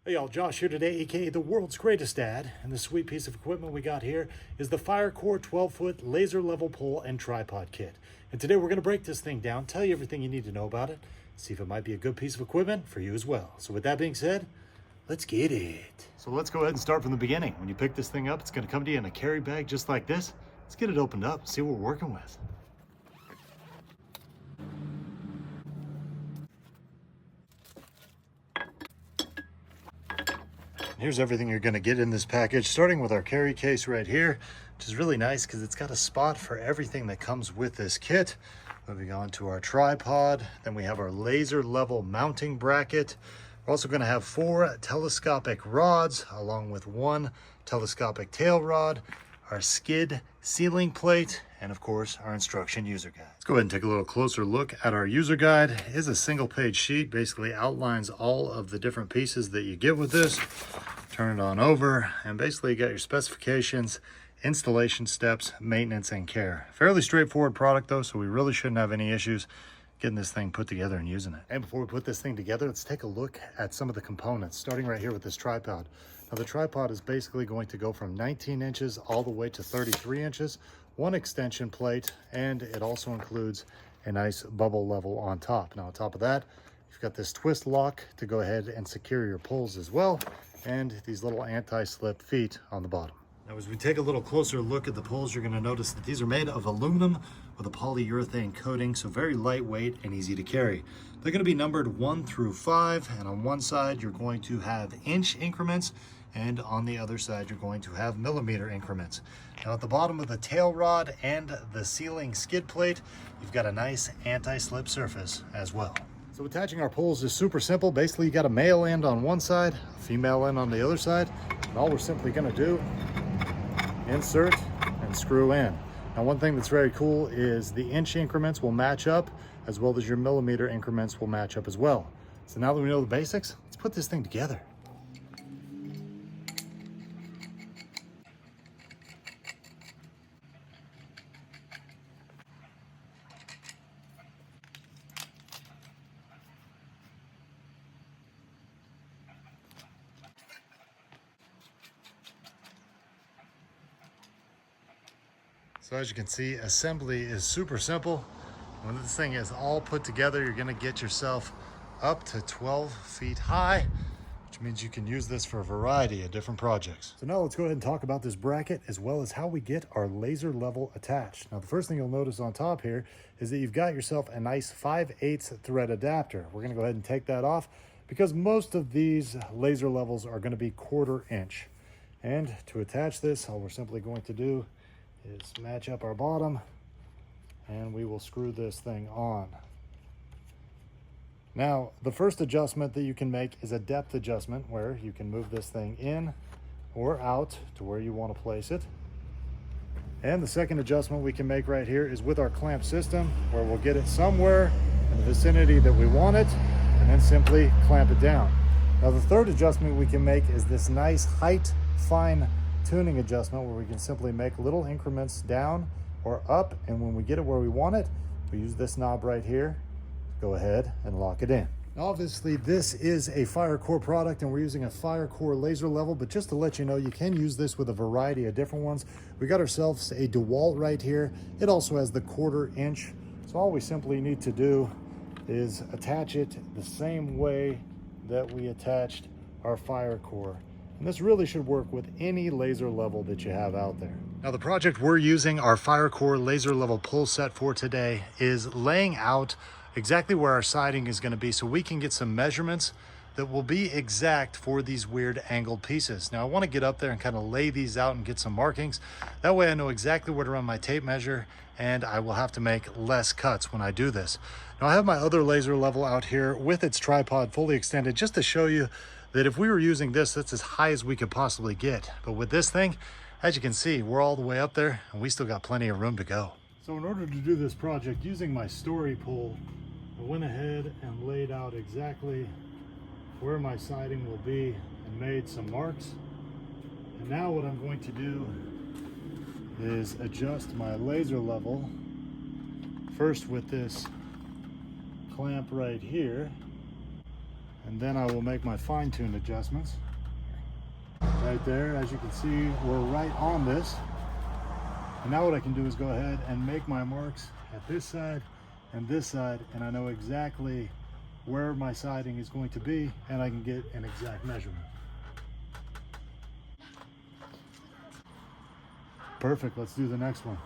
Hey y'all, Josh here today, aka the world's greatest dad, and the sweet piece of equipment we got here is the Firecore 12-foot laser level pole and tripod kit. And today we're going to break this thing down, tell you everything you need to know about it, see if it might be a good piece of equipment for you as well. So with that being said, let's get it. So let's go ahead and start from the beginning. When you pick this thing up, it's going to come to you in a carry bag just like this. Let's get it opened up, see what we're working with. Here's everything you're going to get in this package, starting with our carry case right here, which is really nice because it's got a spot for everything that comes with this kit. Moving on to our tripod, then we have our laser level mounting bracket. We're also going to have 4 telescopic rods along with 1 telescopic tail rod, our skid sealing plate, and of course our instruction user guide. Let's go ahead and take a little closer look at our user guide. It is a single page sheet, basically outlines all of the different pieces that you get with this. Turn it on over and basically you got your specifications, installation steps, maintenance, and care. Fairly straightforward product though, so we really shouldn't have any issues getting this thing put together and using it. And before we put this thing together, let's take a look at some of the components, starting right here with this tripod. Now the tripod is basically going to go from 19 inches all the way to 33 inches, 1 extension plate, and it also includes a nice bubble level on top. Now on top of that, you've got this twist lock to go ahead and secure your poles as well, and these little anti-slip feet on the bottom. Now as we take a little closer look at the poles, you're going to notice that these are made of aluminum with a polyurethane coating, so very lightweight and easy to carry. They're going to be numbered 1 through 5, and on one side you're going to have inch increments, and on the other side you're going to have millimeter increments. Now at the bottom of the tail rod and the sealing skid plate, you've got a nice anti-slip surface as well. So attaching our poles is super simple. Basically you got a male end on one side, a female end on the other side, and all we're simply going to do, insert and screw in. Now one thing that's very cool is the inch increments will match up as well as your millimeter increments will match up as well. So now that we know the basics, let's put this thing together. So as you can see, assembly is super simple. When this thing is all put together, you're gonna get yourself up to 12 feet high, which means you can use this for a variety of different projects. So now let's go ahead and talk about this bracket as well as how we get our laser level attached. Now the first thing you'll notice on top here is that you've got yourself a nice 5/8 thread adapter. We're gonna go ahead and take that off because most of these laser levels are gonna be 1/4 inch. And to attach this, all we're simply going to do is match up our bottom and we will screw this thing on. Now the first adjustment that you can make is a depth adjustment where you can move this thing in or out to where you want to place it. And the second adjustment we can make right here is with our clamp system where we'll get it somewhere in the vicinity that we want it and then simply clamp it down. Now the third adjustment we can make is this nice height fine tuning adjustment where we can simply make little increments down or up, and when we get it where we want it, we use this knob right here, go ahead and lock it in. Now obviously this is a Firecore product and we're using a Firecore laser level, but just to let you know, you can use this with a variety of different ones. We got ourselves a DeWalt right here. It also has the 1/4 inch, so all we simply need to do is attach it the same way that we attached our Firecore. And this really should work with any laser level that you have out there. Now the project we're using our Firecore laser level pole set for today is laying out exactly where our siding is going to be so we can get some measurements that will be exact for these weird angled pieces. Now I want to get up there and kind of lay these out and get some markings. That way I know exactly where to run my tape measure and I will have to make less cuts when I do this. Now I have my other laser level out here with its tripod fully extended just to show you that if we were using this, that's as high as we could possibly get. But with this thing, as you can see, we're all the way up there and we still got plenty of room to go. So in order to do this project using my story pole, I went ahead and laid out exactly where my siding will be and made some marks. And now what I'm going to do is adjust my laser level first with this clamp right here. And then I will make my fine-tuned adjustments. Right there, as you can see, we're right on this. And now what I can do is go ahead and make my marks at this side and this side, and I know exactly where my siding is going to be, and I can get an exact measurement. Perfect, let's do the next one.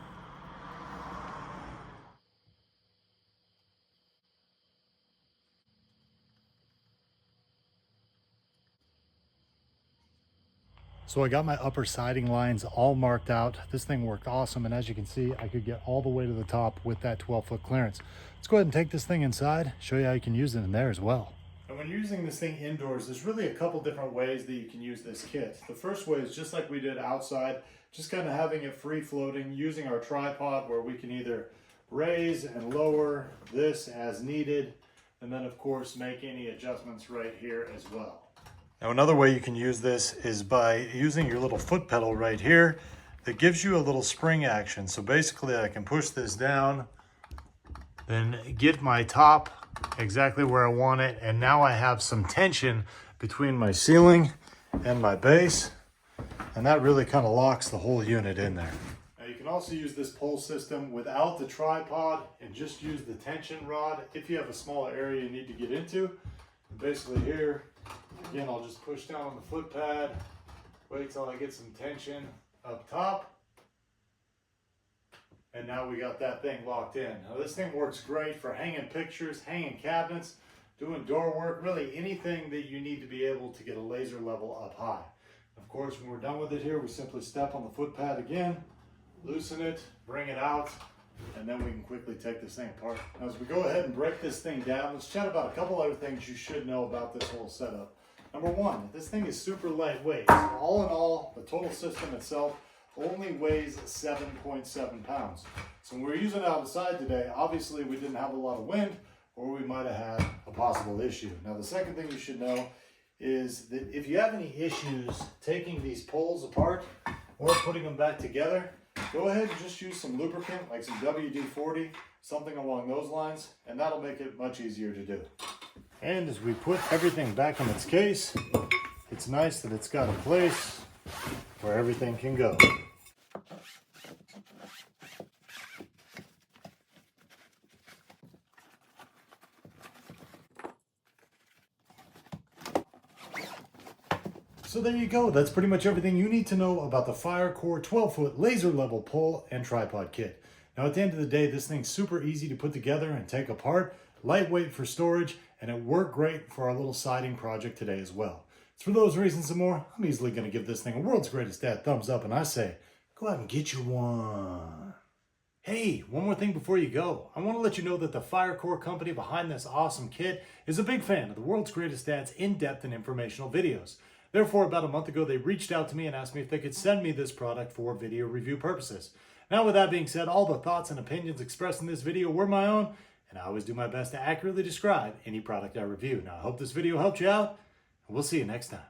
So I got my upper siding lines all marked out. This thing worked awesome, and as you can see, I could get all the way to the top with that 12-foot clearance. Let's go ahead and take this thing inside, show you how you can use it in there as well. And when you're using this thing indoors, there's really a couple different ways that you can use this kit. The first way is just like we did outside, just kind of having it free floating, using our tripod where we can either raise and lower this as needed, and then of course make any adjustments right here as well. Now another way you can use this is by using your little foot pedal right here that gives you a little spring action. So basically I can push this down, then get my top exactly where I want it, and now I have some tension between my ceiling and my base, and that really kind of locks the whole unit in there. Now you can also use this pole system without the tripod and just use the tension rod if you have a small area you need to get into. And basically here, again, I'll just push down on the foot pad, wait till I get some tension up top, and now we got that thing locked in. Now this thing works great for hanging pictures, hanging cabinets, doing door work, really anything that you need to be able to get a laser level up high. Of course, when we're done with it here, we simply step on the foot pad again, loosen it, bring it out, and then we can quickly take this thing apart. Now as we go ahead and break this thing down, let's chat about a couple other things you should know about this whole setup. Number one, this thing is super lightweight. So all in all, the total system itself only weighs 7.7 pounds. So when we're using it outside today, obviously we didn't have a lot of wind, or we might have had a possible issue. Now the second thing you should know is that if you have any issues taking these poles apart or putting them back together, go ahead and just use some lubricant, like some WD-40, something along those lines, and that'll make it much easier to do. And as we put everything back in its case, it's nice that it's got a place where everything can go. So there you go. That's pretty much everything you need to know about the Firecore 12-foot laser level pole and tripod kit. Now at the end of the day, this thing's super easy to put together and take apart, lightweight for storage, and it worked great for our little siding project today as well. So for those reasons and more, I'm easily going to give this thing a world's greatest dad thumbs up, and I say, go out and get you one. Hey, one more thing before you go. I want to let you know that the Firecore company behind this awesome kit is a big fan of the world's greatest dad's in-depth and informational videos. Therefore, about a month ago, they reached out to me and asked me if they could send me this product for video review purposes. Now, with that being said, all the thoughts and opinions expressed in this video were my own, and I always do my best to accurately describe any product I review. Now, I hope this video helped you out, and we'll see you next time.